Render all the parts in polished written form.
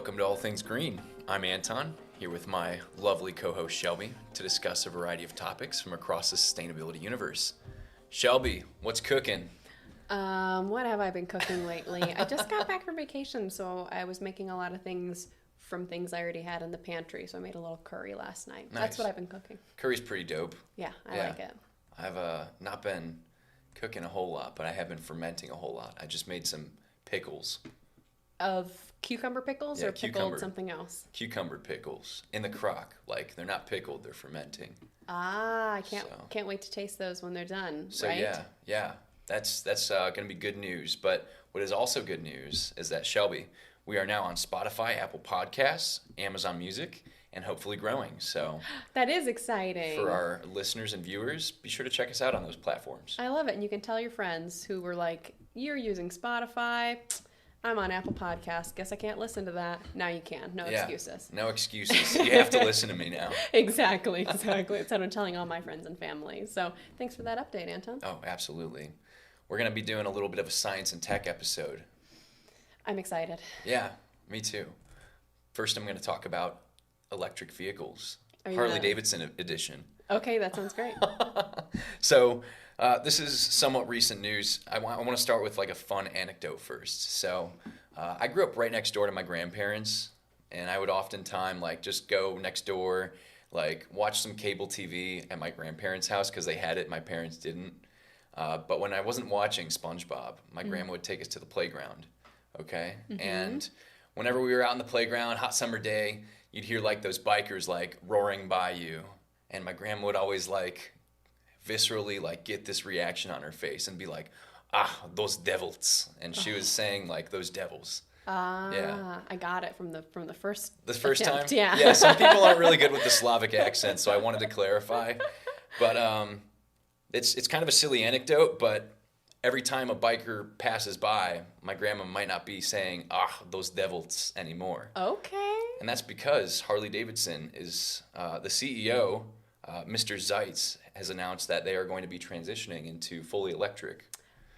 Welcome to All Things Green. I'm Anton, here with my lovely co-host Shelby to discuss a variety of topics from across the sustainability universe. Shelby, what's cooking? What have I been cooking lately? I just got back from vacation, so I was making a lot of things from things I already had in the pantry, so I made a little curry last night. Nice. That's what I've been cooking. Curry's pretty dope. Yeah, I like it. I've not been cooking a whole lot, but I have been fermenting a whole lot. I just made some pickles. Of cucumber pickles or pickled something else? Cucumber pickles in the crock. Like, they're not pickled, they're fermenting. Ah, I can't wait to taste those when they're done, so, right? Yeah. That's going to be good news. But what is also good news is that, Shelby, we are now on Spotify, Apple Podcasts, Amazon Music, and hopefully growing. So that is exciting. For our listeners and viewers, be sure to check us out on those platforms. I love it. And you can tell your friends who were like, you're using Spotify, I'm on Apple Podcasts. Guess I can't listen to that. Now you can. No excuses. No excuses. You have to listen to me now. Exactly. That's what I'm telling all my friends and family. So thanks for that update, Anton. Oh, absolutely. We're going to be doing a little bit of a science and tech episode. I'm excited. Yeah, me too. First, I'm going to talk about electric vehicles. Harley Davidson edition. Okay, that sounds great. So this is somewhat recent news. I want to start with like a fun anecdote first. So I grew up right next door to my grandparents, and I would oftentimes like just go next door, like watch some cable TV at my grandparents' house because they had it, my parents didn't. But when I wasn't watching SpongeBob, my grandma would take us to the playground, okay? Mm-hmm. And whenever we were out in the playground, hot summer day, you'd hear like those bikers like roaring by you. And my grandma would always like viscerally like get this reaction on her face and be like, those devils. And she was saying like those devils. Yeah. I got it from the first attempt. Time? Yeah, some people aren't really good with the Slavic accent, so I wanted to clarify. But it's kind of a silly anecdote, but every time a biker passes by, my grandma might not be saying, those devils anymore. Okay. And that's because Harley Davidson is the CEO, Mr. Zeitz, has announced that they are going to be transitioning into fully electric.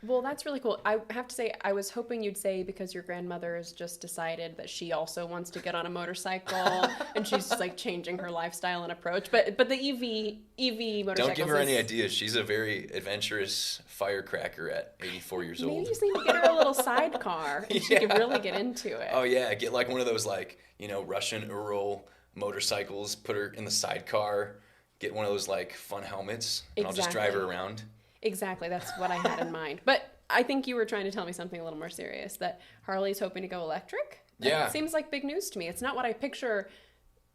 Well, that's really cool. I have to say, I was hoping you'd say because your grandmother has just decided that she also wants to get on a motorcycle and she's just like changing her lifestyle and approach. But the EV motorcycle. Don't give her any ideas. She's a very adventurous firecracker at 84 years old. Maybe you just need to get her a little sidecar and she could really get into it. Oh yeah, get like one of those like, Russian Ural motorcycles, put her in the sidecar, get one of those like fun helmets, and I'll just drive her around. Exactly, that's what I had in mind. But I think you were trying to tell me something a little more serious, that Harley's hoping to go electric? That seems like big news to me. It's not what I picture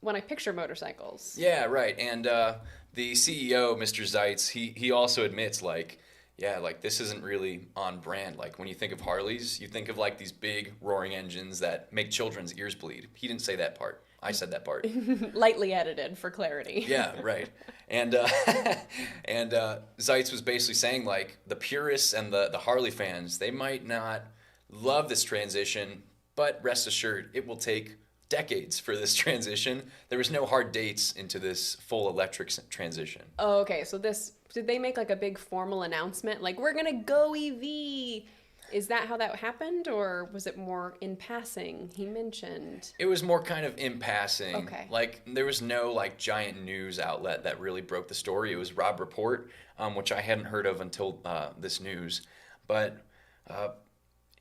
when I picture motorcycles. Yeah, right. And the CEO, Mr. Zeitz, he also admits like this isn't really on brand. Like when you think of Harleys, you think of like these big roaring engines that make children's ears bleed. He didn't say that part. I said that part. Lightly edited for clarity. Yeah, right. And Zeitz was basically saying like the purists and the Harley fans, they might not love this transition, but rest assured it will take decades for this transition. There was no hard dates into this full electric transition. Oh, okay. So did they make like a big formal announcement? Like, we're going to go EV. Is that how that happened, or was it more in passing? He mentioned. It was more kind of in passing. Okay. Like, there was no like giant news outlet that really broke the story. It was Rob Report, which I hadn't heard of until this news. But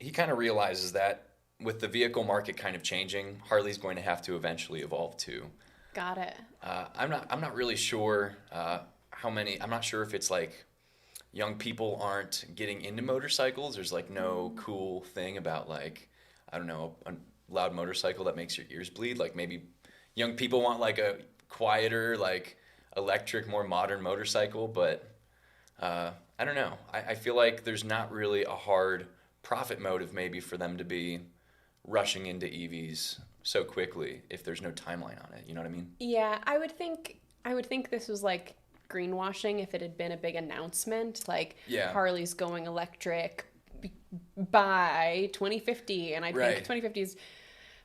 he kind of realizes that with the vehicle market kind of changing, Harley's going to have to eventually evolve too. Got it. I'm not really sure how many. I'm not sure if it's like young people aren't getting into motorcycles. There's like no cool thing about like, I don't know, a loud motorcycle that makes your ears bleed. Like maybe young people want like a quieter, like electric, more modern motorcycle. But I don't know. I feel like there's not really a hard profit motive maybe for them to be rushing into EVs so quickly if there's no timeline on it. You know what I mean? Yeah, I would think this was like greenwashing if it had been a big announcement, like Harley's going electric by 2050, and I think 2050 is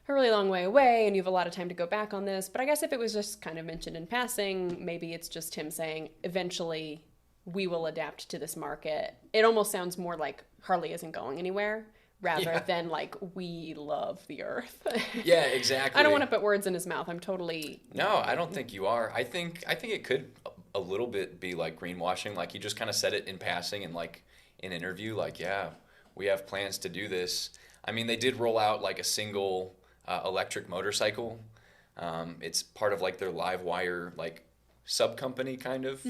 a really long way away and you have a lot of time to go back on this. But I guess if it was just kind of mentioned in passing, maybe it's just him saying eventually we will adapt to this market. It almost sounds more like Harley isn't going anywhere rather than like, we love the earth. Yeah, exactly. I don't want to put words in his mouth. I'm totally... No, I don't think you are. I think it could a little bit be like greenwashing. Like, he just kind of said it in passing in like an interview, like, yeah, we have plans to do this. I mean, they did roll out like a single electric motorcycle. It's part of like their live wire like sub company kind of.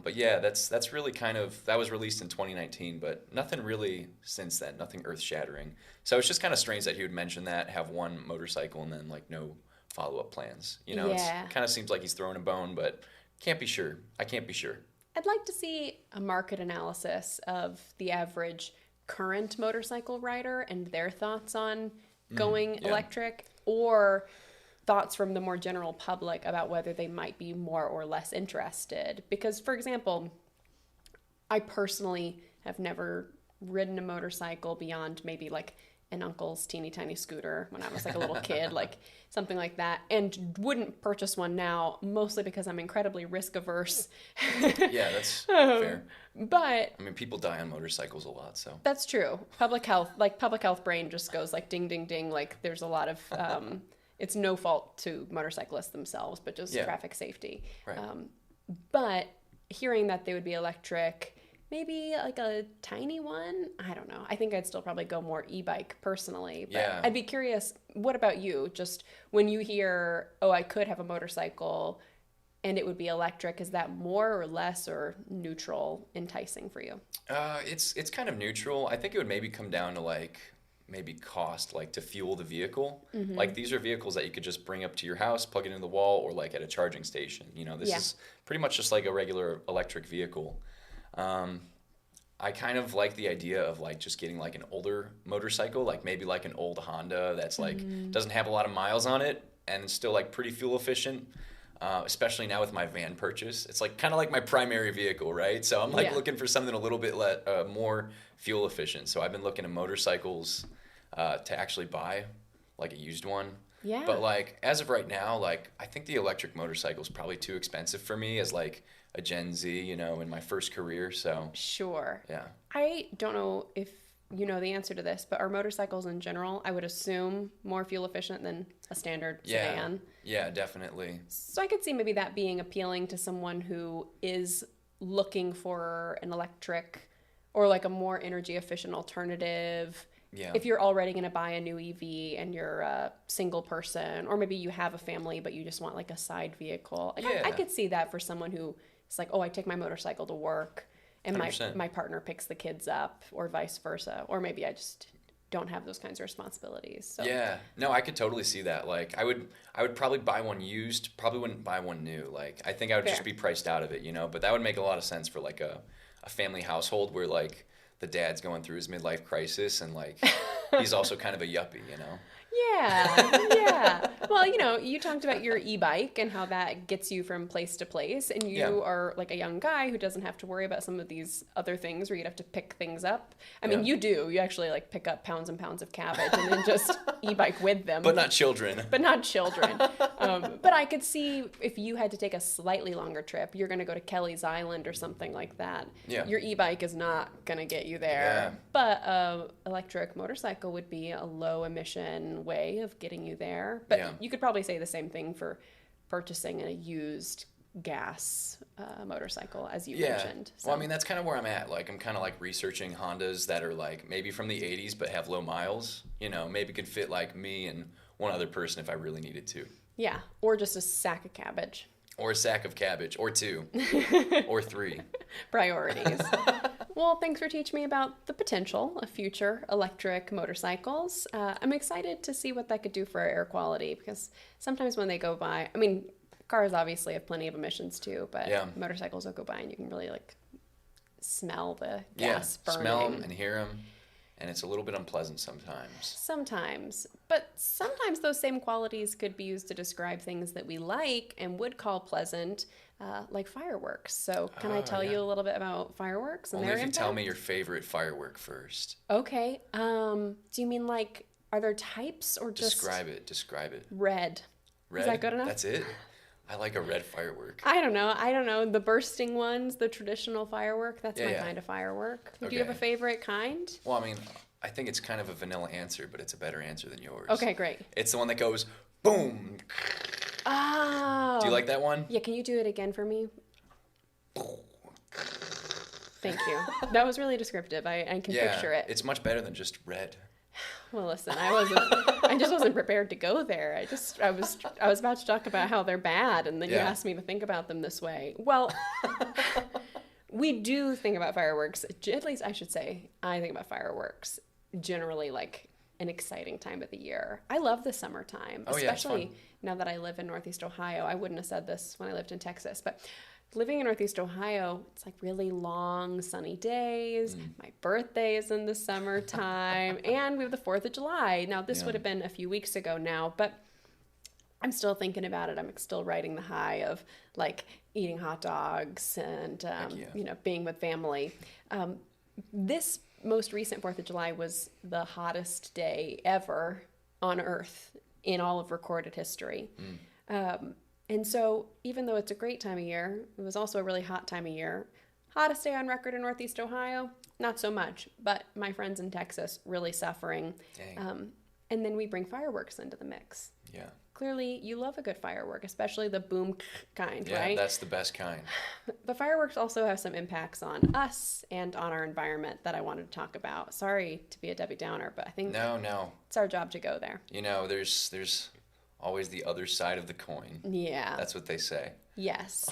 But yeah, that's really kind of, that was released in 2019, but nothing really since then, nothing earth shattering. So it's just kind of strange that he would mention that, have one motorcycle and then like no follow-up plans. You know, Yeah. It kind of seems like he's throwing a bone, but can't be sure. I can't be sure. I'd like to see a market analysis of the average current motorcycle rider and their thoughts on going electric, or thoughts from the more general public about whether they might be more or less interested. Because, for example, I personally have never ridden a motorcycle beyond maybe like an uncle's teeny tiny scooter when I was like a little kid, like something like that, and wouldn't purchase one now, mostly because I'm incredibly risk averse. Yeah, that's fair. But I mean, people die on motorcycles a lot, so. That's true. Public health brain just goes like ding, ding, ding. Like there's a lot of, it's no fault to motorcyclists themselves, but just traffic safety. Right. But hearing that they would be electric, maybe like a tiny one, I don't know. I think I'd still probably go more e-bike personally. But I'd be curious, what about you? Just when you hear, oh, I could have a motorcycle and it would be electric, is that more or less or neutral enticing for you? It's kind of neutral. I think it would maybe come down to like maybe cost, like to fuel the vehicle. Like these are vehicles that you could just bring up to your house, plug it into the wall, or like at a charging station. You know, this is pretty much just like a regular electric vehicle. I kind of like the idea of like just getting like an older motorcycle, like maybe like an old Honda that's like doesn't have a lot of miles on it and it's still like pretty fuel efficient. Especially now with my van purchase, it's like kind of like my primary vehicle, right? So I'm like looking for something a little bit more fuel efficient. So I've been looking at motorcycles to actually buy like a used one. Yeah. But like as of right now, like I think the electric motorcycle is probably too expensive for me as like a Gen Z, you know, in my first career. So sure. Yeah. I don't know if you know the answer to this, but are motorcycles in general, I would assume, more fuel efficient than a standard sedan? Yeah, definitely. So I could see maybe that being appealing to someone who is looking for an electric or like a more energy efficient alternative. Yeah. If you're already going to buy a new EV and you're a single person, or maybe you have a family but you just want like a side vehicle. I could see that for someone who is like, oh, I take my motorcycle to work and my partner picks the kids up, or vice versa. Or maybe I just don't have those kinds of responsibilities. So. Yeah. No, I could totally see that. Like I would probably buy one used, probably wouldn't buy one new. Like I think I would just be priced out of it, you know, but that would make a lot of sense for like a family household where like the dad's going through his midlife crisis and like he's also kind of a yuppie, you know. Yeah. Well, you know, you talked about your e-bike and how that gets you from place to place, and you are like a young guy who doesn't have to worry about some of these other things where you'd have to pick things up. I mean, you do. You actually like pick up pounds and pounds of cabbage and then just e-bike with them. But not children. But I could see if you had to take a slightly longer trip, you're going to go to Kelly's Island or something like that. Yeah. Your e-bike is not going to get you there. Yeah. But electric motorcycle would be a low emission way of getting you there. But you could probably say the same thing for purchasing a used gas motorcycle, as you mentioned. So. Well, I mean, that's kind of where I'm at. Like, I'm kind of like researching Hondas that are like maybe from the 80s but have low miles. You know, maybe could fit like me and one other person if I really needed to. Yeah, or just a sack of cabbage. Or a sack of cabbage, or 2, or 3. Priorities. Well, thanks for teaching me about the potential of future electric motorcycles. I'm excited to see what that could do for our air quality, because sometimes when they go by, I mean, cars obviously have plenty of emissions too, but motorcycles will go by and you can really like smell the gas burning. Smell them and hear them. And it's a little bit unpleasant sometimes. But sometimes those same qualities could be used to describe things that we like and would call pleasant, like fireworks. So can I tell you a little bit about fireworks and Only their if impact? You tell me your favorite firework first. Okay. Do you mean like, are there types or just... Describe it. Red. Is that good enough? That's it? I like a red firework. I don't know. The bursting ones, the traditional firework, that's my kind of firework. Do you have a favorite kind? Well, I mean, I think it's kind of a vanilla answer, but it's a better answer than yours. Okay, great. It's the one that goes boom. Oh. Do you like that one? Yeah, can you do it again for me? Thank you. That was really descriptive. I can picture it. It's much better than just red. Well, listen, I just wasn't prepared to go there. I was about to talk about how they're bad, and then you asked me to think about them this way. Well, we do think about fireworks, at least I should say, I think about fireworks generally like an exciting time of the year. I love the summertime, especially now that I live in Northeast Ohio. I wouldn't have said this when I lived in Texas, but living in Northeast Ohio, it's like really long, sunny days. My birthday is in the summertime, and we have the 4th of July. Now, this would have been a few weeks ago now, but I'm still thinking about it. I'm still riding the high of like eating hot dogs and, being with family. This most recent 4th of July was the hottest day ever on Earth in all of recorded history. And so even though it's a great time of year, it was also a really hot time of year. Hottest day on record in Northeast Ohio, not so much, but my friends in Texas really suffering. And then we bring fireworks into the mix. Yeah. Clearly, you love a good firework, especially the boom kind, yeah, right? Yeah, that's the best kind. But fireworks also have some impacts on us and on our environment that I wanted to talk about. Sorry to be a Debbie Downer, but I think it's our job to go there. You know, there's always the other side of the coin. Yeah. That's what they say. Yes.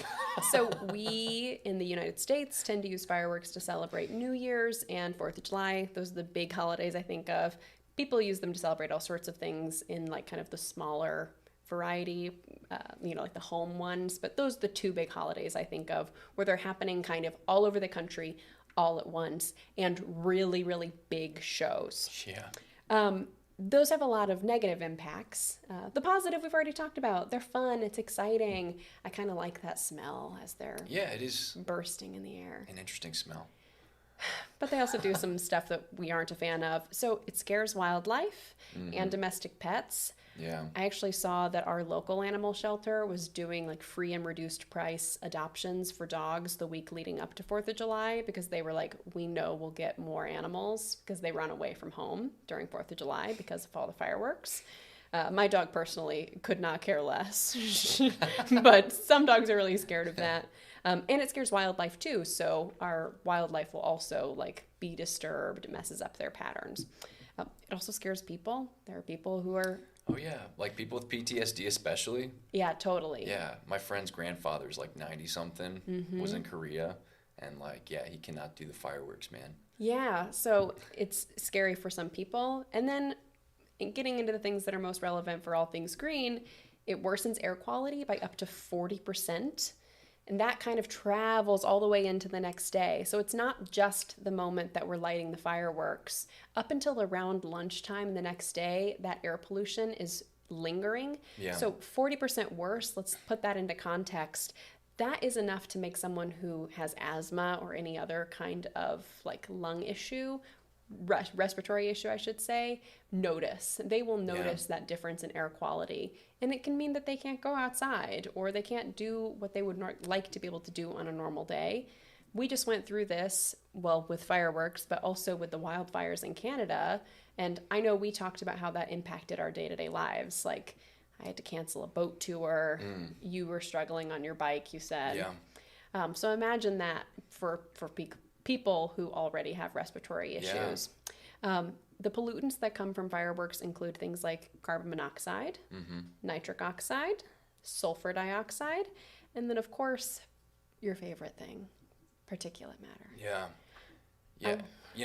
So we in the United States tend to use fireworks to celebrate New Year's and 4th of July. Those are the big holidays I think of. People use them to celebrate all sorts of things in like kind of the smaller variety, like the home ones. But those are the two big holidays I think of where they're happening kind of all over the country all at once and really, really big shows. Yeah. Those have a lot of negative impacts. The positive we've already talked about. They're fun. It's exciting. I kind of like that smell as they're it is bursting in the air. An interesting smell. But they also do some stuff that we aren't a fan of. So it scares wildlife and domestic pets. Yeah. I actually saw that our local animal shelter was doing like free and reduced price adoptions for dogs the week leading up to 4th of July because they were like, we know we'll get more animals because they run away from home during 4th of July because of all the fireworks. My dog personally could not care less, but some dogs are really scared of that. And it scares wildlife too. So our wildlife will also like be disturbed. It messes up their patterns. It also scares people. There are people who are... Oh, yeah. Like people with PTSD especially. Yeah, totally. Yeah. My friend's grandfather's like 90-something, was in Korea. And like, he cannot do the fireworks, man. Yeah. So it's scary for some people. And then getting into the things that are most relevant for all things green, it worsens air quality by up to 40%. And that kind of travels all the way into the next day. So it's not just the moment that we're lighting the fireworks. Up until around lunchtime the next day, that air pollution is lingering. Yeah. So 40% worse, let's put that into context. That is enough to make someone who has asthma or any other kind of like lung issue, respiratory issue, I should say, notice. They will notice that difference in air quality. And it can mean that they can't go outside or they can't do what they would like to be able to do on a normal day. We just went through this, well, with fireworks, but also with the wildfires in Canada. And I know we talked about how that impacted our day-to-day lives. Like, I had to cancel a boat tour. You were struggling on your bike, you said. Yeah. So imagine that for people who already have respiratory issues. The pollutants that come from fireworks include things like carbon monoxide, nitric oxide, sulfur dioxide, and then, of course, your favorite thing, particulate matter. Yeah.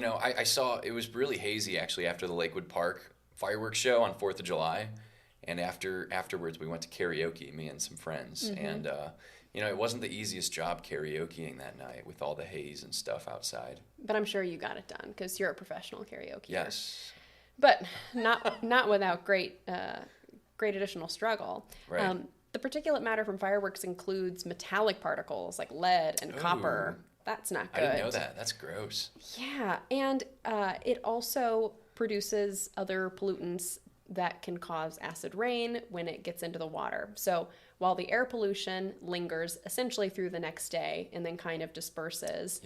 I saw it was really hazy, actually, after the Lakewood Park fireworks show on 4th of July. And afterwards, we went to karaoke, me and some friends. And, it wasn't the easiest job karaokeing that night with all the haze and stuff outside. But I'm sure you got it done because you're a professional karaoke. Yes. But not without great additional struggle. Right. The particulate matter from fireworks includes metallic particles like lead and copper. That's not good. I didn't know that. That's gross. Yeah. And it also produces other pollutants that can cause acid rain when it gets into the water. So while the air pollution lingers essentially through the next day and then kind of disperses,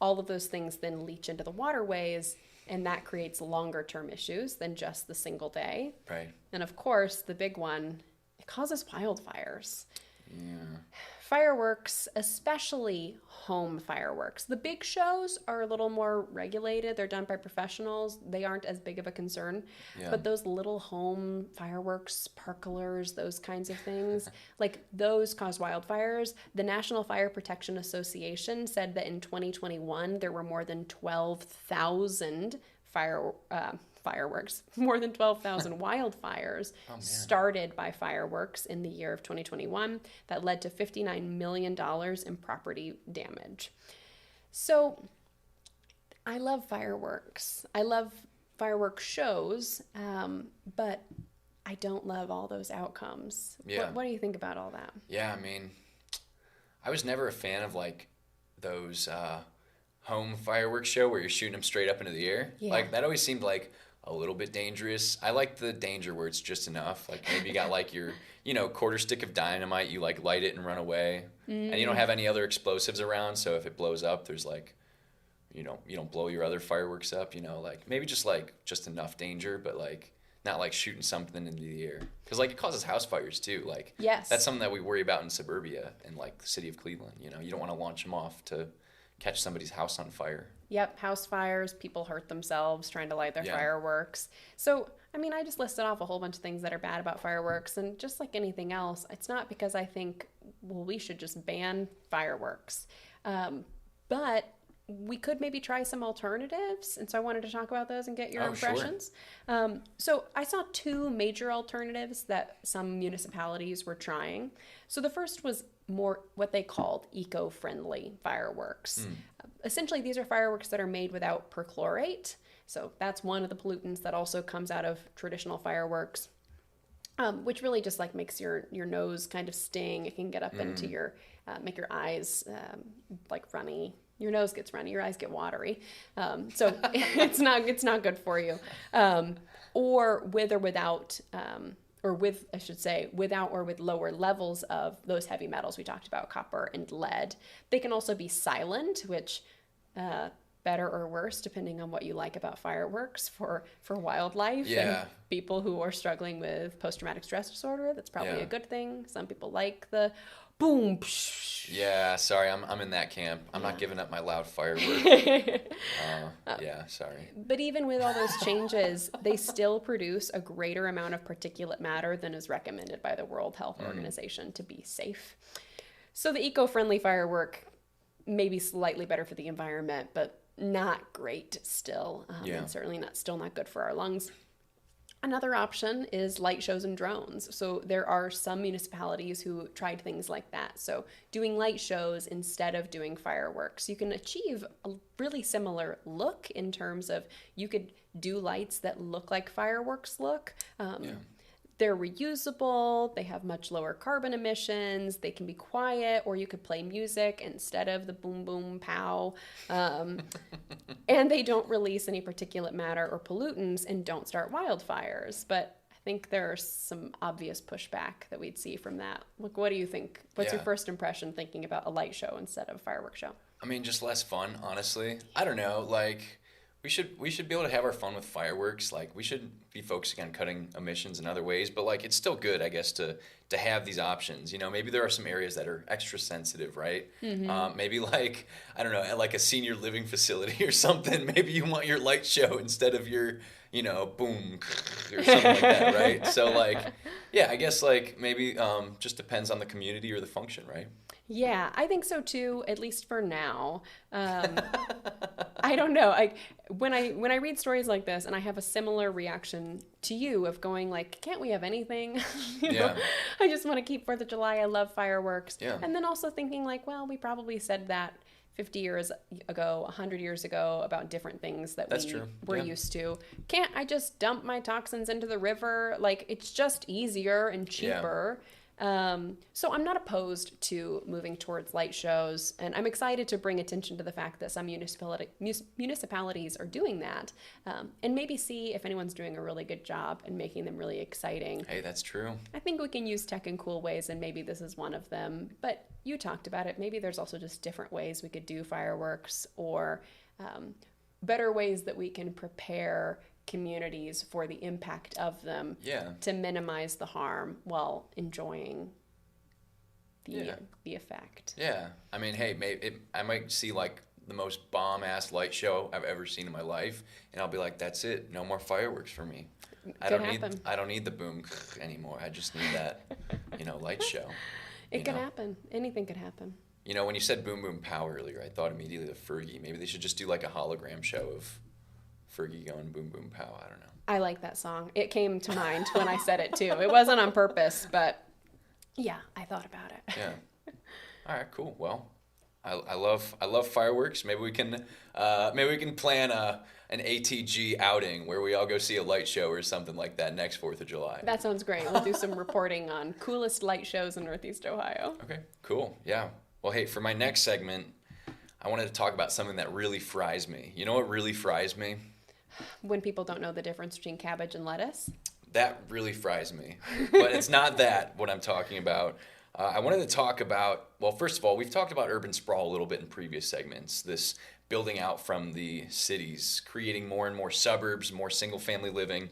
all of those things then leach into the waterways And that creates longer term issues than just the single day. Right. And of course, the big one, it causes wildfires. Yeah. Fireworks, especially home fireworks. The big shows are a little more regulated. They're done by professionals. They aren't as big of a concern. Yeah. But those little home fireworks, sparklers, those kinds of things, like those cause wildfires. The National Fire Protection Association said that in 2021, there were more than 12,000 fireworks, more than 12,000 wildfires started by fireworks in the year of 2021 that led to $59 million in property damage. So I love fireworks. I love fireworks shows, but I don't love all those outcomes. Yeah. What do you think about all that? Yeah, I mean, I was never a fan of like those home fireworks show where you're shooting them straight up into the air. Yeah. Like that always seemed like a little bit dangerous. I like the danger where it's just enough. Like maybe you got like your, quarter stick of dynamite, you like light it and run away. And you don't have any other explosives around, so if it blows up, there's like, you don't blow your other fireworks up, like maybe just enough danger, but like not like shooting something into the air. Because like it causes house fires too. Like yes. That's something that we worry about in suburbia and like the city of Cleveland. You don't want to launch them off to catch somebody's house on fire. Yep, house fires, people hurt themselves trying to light their fireworks. So, I mean, I just listed off a whole bunch of things that are bad about fireworks, and just like anything else, it's not because I think, well, we should just ban fireworks. But we could maybe try some alternatives, and so I wanted to talk about those and get your impressions. Sure. So I saw two major alternatives that some municipalities were trying. So the first was more what they called eco-friendly fireworks. Essentially, these are fireworks that are made without perchlorate. So that's one of the pollutants that also comes out of traditional fireworks, which really just like makes your nose kind of sting. It can get up into your, make your eyes like runny. Your nose gets runny, your eyes get watery. So it's not good for you. Or with or without, or with, I should say, without or with lower levels of those heavy metals we talked about, copper and lead. They can also be silent, which better or worse, depending on what you like about fireworks for wildlife. Yeah. And people who are struggling with post-traumatic stress disorder, that's probably a good thing. Some people like the boom. Psh. Yeah, sorry, I'm in that camp. I'm not giving up my loud firework. Sorry. But even with all those changes, they still produce a greater amount of particulate matter than is recommended by the World Health Organization to be safe. So the eco-friendly firework may be slightly better for the environment, but not great still, and certainly still not good for our lungs. Another option is light shows and drones. So there are some municipalities who tried things like that. So doing light shows instead of doing fireworks. You can achieve a really similar look in terms of you could do lights that look like fireworks look. They're reusable, they have much lower carbon emissions, they can be quiet, or you could play music instead of the boom, boom, pow. And they don't release any particulate matter or pollutants and don't start wildfires. But I think there's some obvious pushback that we'd see from that. Look, what do you think? What's your first impression thinking about a light show instead of a fireworks show? I mean, just less fun, honestly. I don't know, like... We should be able to have our fun with fireworks. Like, we should be focusing on cutting emissions in other ways, but like, it's still good, I guess, to have these options. Maybe there are some areas that are extra sensitive, right? Maybe like, I don't know, like a senior living facility or something. Maybe you want your light show instead of your, boom or something like that, right? So like, I guess like maybe just depends on the community or the function, right? Yeah, I think so too, at least for now. I don't know. When I read stories like this, and I have a similar reaction to you of going like, can't we have anything? I just want to keep 4th of July. I love fireworks. Yeah. And then also thinking like, well, we probably said that 50 years ago, 100 years ago about different things that we're used to. Can't I just dump my toxins into the river? Like, it's just easier and cheaper. So I'm not opposed to moving towards light shows, and I'm excited to bring attention to the fact that some municipalities are doing that, and maybe see if anyone's doing a really good job and making them really exciting. Hey, that's true. I think we can use tech in cool ways, and maybe this is one of them, but you talked about it. Maybe there's also just different ways we could do fireworks, or better ways that we can prepare communities for the impact of them to minimize the harm while enjoying the effect. Yeah. I mean, hey, I might see like the most bomb-ass light show I've ever seen in my life, and I'll be like, that's it. No more fireworks for me. I don't need the boom anymore. I just need that, light show. It could happen. Anything could happen. When you said boom boom pow earlier, I thought immediately of Fergie. Maybe they should just do like a hologram show of Fergie going boom boom pow. I don't know. I like that song. It came to mind when I said it too. It wasn't on purpose, but yeah, I thought about it. Yeah. All right, cool. Well, I love fireworks. Maybe we can plan an ATG outing where we all go see a light show or something like that next 4th of July. That sounds great. We'll do some reporting on coolest light shows in Northeast Ohio. Okay, cool. Yeah. Well, hey, for my next segment, I wanted to talk about something that really fries me. You know what really fries me? When people don't know the difference between cabbage and lettuce? That really fries me. But it's not that what I'm talking about. I wanted to talk about, well, first of all, we've talked about urban sprawl a little bit in previous segments. This building out from the cities, creating more and more suburbs, more single-family living.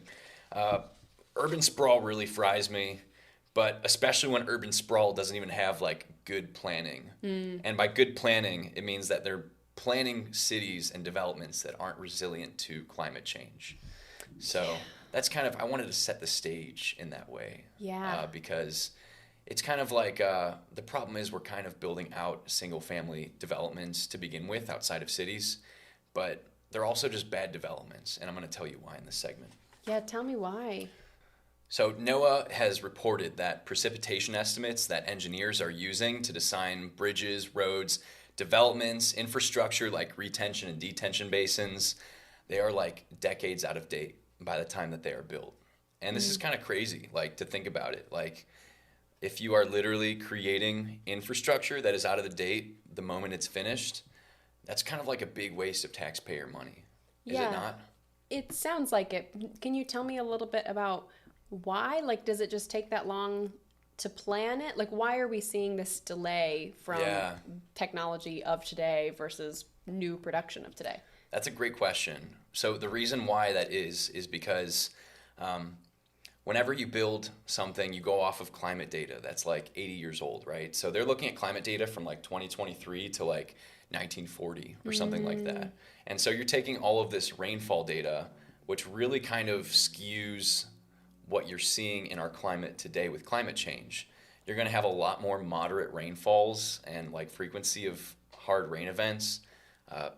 Urban sprawl really fries me, but especially when urban sprawl doesn't even have, like, good planning. And by good planning, it means that they're planning cities and developments that aren't resilient to climate change. So that's kind of, I wanted to set the stage in that way. Yeah. Because it's kind of like the problem is we're kind of building out single-family developments to begin with outside of cities, but they're also just bad developments, and I'm going to tell you why in this segment. Yeah, tell me why. So NOAA has reported that precipitation estimates that engineers are using to design bridges, roads, developments, infrastructure like retention and detention basins, they are like decades out of date by the time that they are built. And this is kind of crazy, like, to think about it. Like, if you are literally creating infrastructure that is out of the date the moment it's finished, that's kind of like a big waste of taxpayer money. Is it not? It sounds like it. Can you tell me a little bit about why? Like, does it just take that long to plan it? Like, why are we seeing this delay from technology of today versus new production of today? That's a great question. So the reason why that is because whenever you build something, you go off of climate data that's like 80 years old, right? So they're looking at climate data from like 2023 to like 1940 or something like that. And so you're taking all of this rainfall data, which really kind of skews what you're seeing in our climate today with climate change. You're going to have a lot more moderate rainfalls and like frequency of hard rain events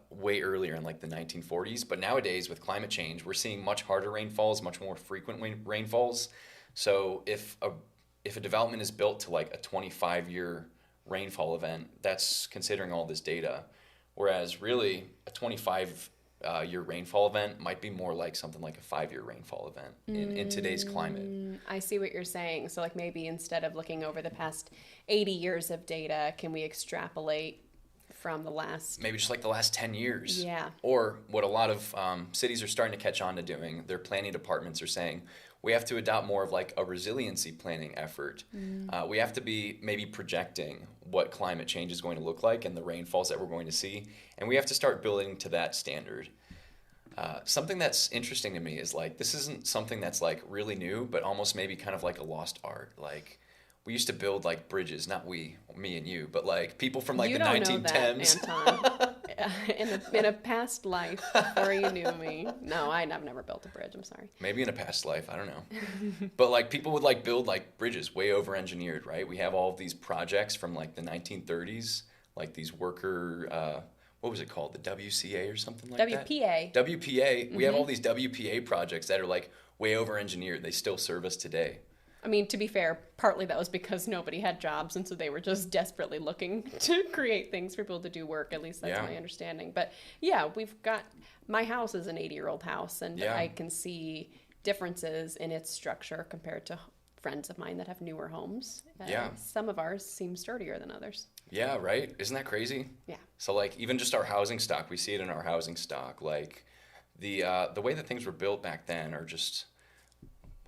way earlier in like the 1940s. But nowadays with climate change, we're seeing much harder rainfalls, much more frequent rainfalls. So if a development is built to like a 25-year rainfall event, that's considering all this data. Whereas really a 25-year rainfall event might be more like something like a 5-year rainfall event in today's climate. I see what you're saying. So like maybe instead of looking over the past 80 years of data, can we extrapolate from the last... Maybe just like the last 10 years. Yeah. Or what a lot of cities are starting to catch on to doing, their planning departments are saying, we have to adopt more of like a resiliency planning effort. We have to be maybe projecting what climate change is going to look like and the rainfalls that we're going to see. And we have to start building to that standard. Something that's interesting to me is like, this isn't something that's like really new, but almost maybe kind of like a lost art. Like, we used to build like bridges, not me and you, but like people from like you the don't 1910s. Know that, Anton. in a past life before you knew me. No, I've never built a bridge. I'm sorry. Maybe in a past life, I don't know. But like people would like build like bridges way over engineered, right? We have all of these projects from like the 1930s, like these worker, what was it called? The WCA or something like WPA. that? WPA. We have all these WPA projects that are like way over engineered. They still serve us today. I mean, to be fair, partly that was because nobody had jobs, and so they were just desperately looking to create things for people to do work. At least that's my understanding. But yeah, my house is an 80-year-old house, and I can see differences in its structure compared to friends of mine that have newer homes. Some of ours seem sturdier than others. Yeah, right? Isn't that crazy? Yeah. So like even just our housing stock, we see it in our housing stock. Like the way that things were built back then are just,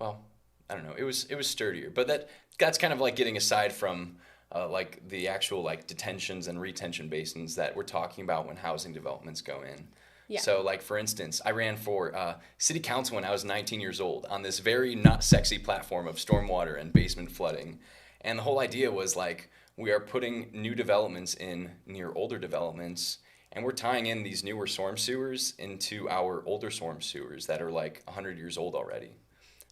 well, I don't know. It was sturdier, but that's kind of like getting aside from like the actual like detentions and retention basins that we're talking about when housing developments go in. Yeah. So, like, for instance, I ran for city council when I was 19 years old on this very not sexy platform of stormwater and basement flooding. And the whole idea was, like, we are putting new developments in near older developments, and we're tying in these newer storm sewers into our older storm sewers that are, like, 100 years old already.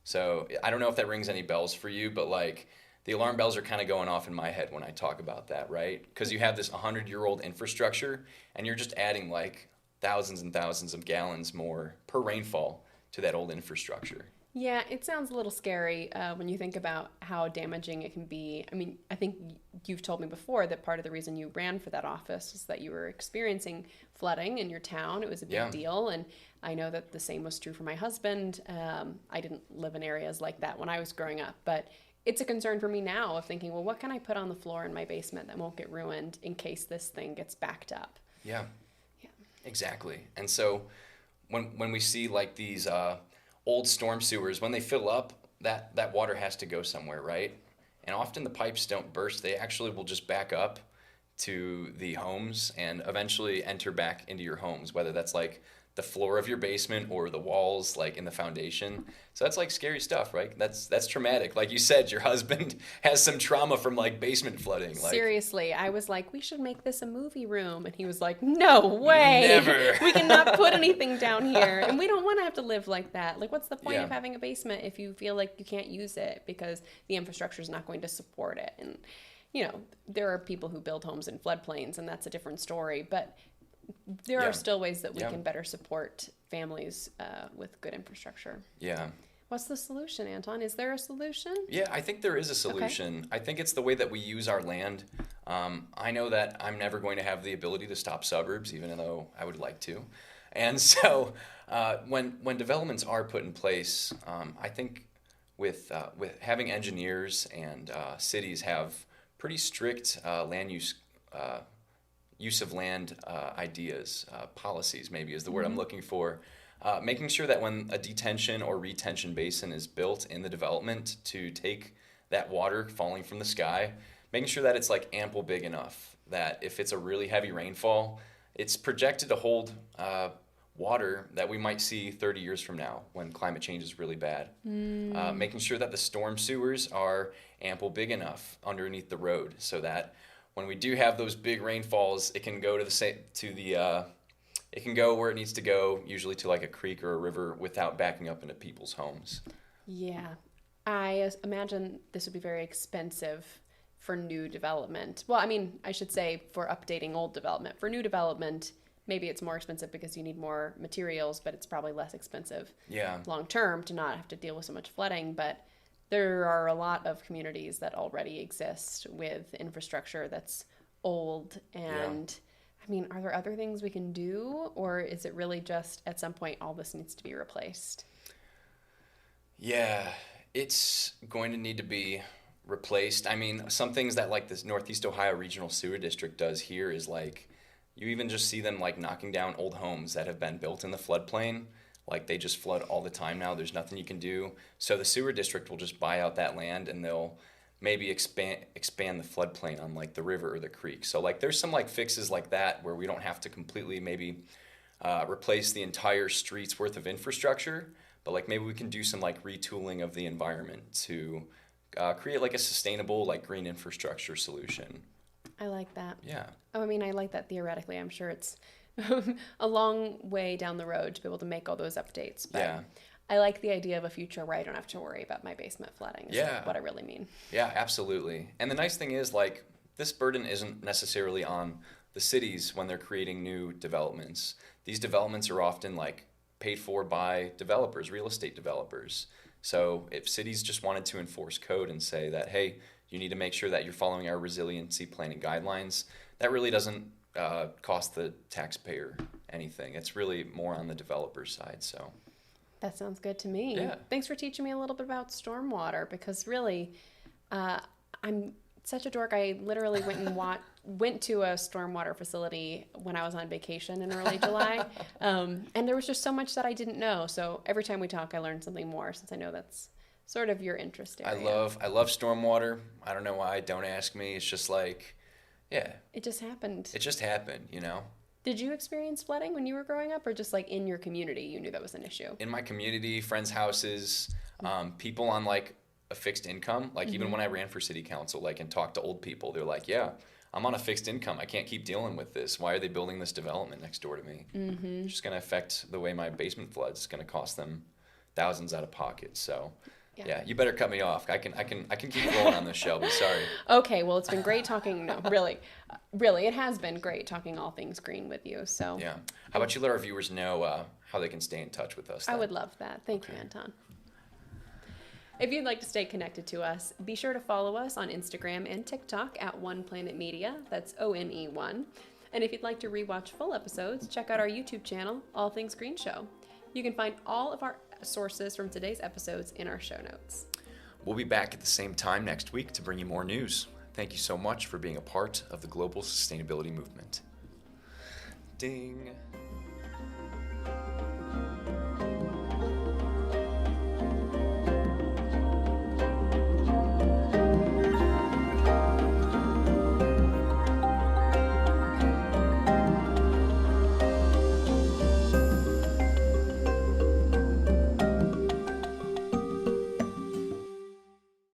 So, I don't know if that rings any bells for you, but, like, the alarm bells are kind of going off in my head when I talk about that, right? Because you have this 100-year-old infrastructure, and you're just adding, like, thousands and thousands of gallons more per rainfall to that old infrastructure. Yeah, it sounds a little scary when you think about how damaging it can be. I mean, I think you've told me before that part of the reason you ran for that office is that you were experiencing flooding in your town. It was a big deal, and I know that the same was true for my husband. I didn't live in areas like that when I was growing up, but it's a concern for me now of thinking, well, what can I put on the floor in my basement that won't get ruined in case this thing gets backed up? Yeah. Exactly. And so when we see like these old storm sewers, when they fill up, that water has to go somewhere, right? And often the pipes don't burst. They actually will just back up to the homes and eventually enter back into your homes, whether that's like the floor of your basement or the walls, like in the foundation. So that's like scary stuff, right? That's traumatic. Like you said, your husband has some trauma from like basement flooding. Like, seriously, I was like, we should make this a movie room. And he was like, no way. Never. We cannot put anything down here. And we don't want to have to live like that. Like, what's the point of having a basement if you feel like you can't use it because the infrastructure is not going to support it? And, you know, there are people who build homes in floodplains, and that's a different story. But there are still ways that we can better support families with good infrastructure. Yeah. What's the solution, Anton? Is there a solution? Yeah, I think there is a solution. Okay. I think it's the way that we use our land. I know that I'm never going to have the ability to stop suburbs, even though I would like to. And so when developments are put in place, I think with having engineers and cities have pretty strict land use of land ideas, policies maybe is the word I'm looking for. Making sure that when a detention or retention basin is built in the development to take that water falling from the sky, making sure that it's like ample big enough that if it's a really heavy rainfall, it's projected to hold water that we might see 30 years from now when climate change is really bad. Making sure that the storm sewers are ample big enough underneath the road so that when we do have those big rainfalls, it can go it can go where it needs to go, usually to like a creek or a river, without backing up into people's homes. Yeah, I imagine this would be very expensive for new development. Well, I mean, I should say for updating old development. For new development, maybe it's more expensive because you need more materials, but it's probably less expensive long term to not have to deal with so much flooding. But there are a lot of communities that already exist with infrastructure that's old. And I mean, are there other things we can do? Or is it really just at some point all this needs to be replaced? Yeah, it's going to need to be replaced. I mean, some things that like this Northeast Ohio Regional Sewer District does here is like, you even just see them like knocking down old homes that have been built in the floodplain. Like they just flood all the time now. There's nothing you can do. So the sewer district will just buy out that land and they'll maybe expand the floodplain on like the river or the creek. So like there's some like fixes like that where we don't have to completely maybe replace the entire street's worth of infrastructure, but like maybe we can do some like retooling of the environment to create like a sustainable like green infrastructure solution. I like that. Yeah. Oh, I mean, I like that theoretically. I'm sure it's a long way down the road to be able to make all those updates. But I like the idea of a future where I don't have to worry about my basement flooding. Is what I really mean. Yeah, absolutely. And the nice thing is, like, this burden isn't necessarily on the cities when they're creating new developments. These developments are often, like, paid for by developers, real estate developers. So if cities just wanted to enforce code and say that, hey, you need to make sure that you're following our resiliency planning guidelines, that really doesn't cost the taxpayer anything. It's really more on the developer side. So that sounds good to me. Yeah. Thanks for teaching me a little bit about stormwater, because really I'm such a dork. I literally went to a stormwater facility when I was on vacation in early July, and there was just so much that I didn't know. So every time we talk, I learn something more, since I know that's sort of your interest area. I love stormwater. I don't know why. Don't ask me. It's just like, yeah. It just happened. It just happened, you know? Did you experience flooding when you were growing up, or just like in your community you knew that was an issue? In my community, friends' houses, people on like a fixed income, like even when I ran for city council, like and talked to old people, they're like, yeah, I'm on a fixed income. I can't keep dealing with this. Why are they building this development next door to me? It's just going to affect the way my basement floods. It's going to cost them thousands out of pocket. So yeah, you better cut me off. I can keep rolling on this, Shelby. Sorry. Okay, well, it's been great talking. No, really, it has been great talking all things green with you. So yeah, how about you let our viewers know how they can stay in touch with us? I would love that. Thank you, Anton. If you'd like to stay connected to us, be sure to follow us on Instagram and TikTok at One Planet Media. That's ONE1. And if you'd like to rewatch full episodes, check out our YouTube channel, All Things Green Show. You can find all of our sources from today's episodes in our show notes. We'll be back at the same time next week to bring you more news. Thank you so much for being a part of the global sustainability movement. Ding.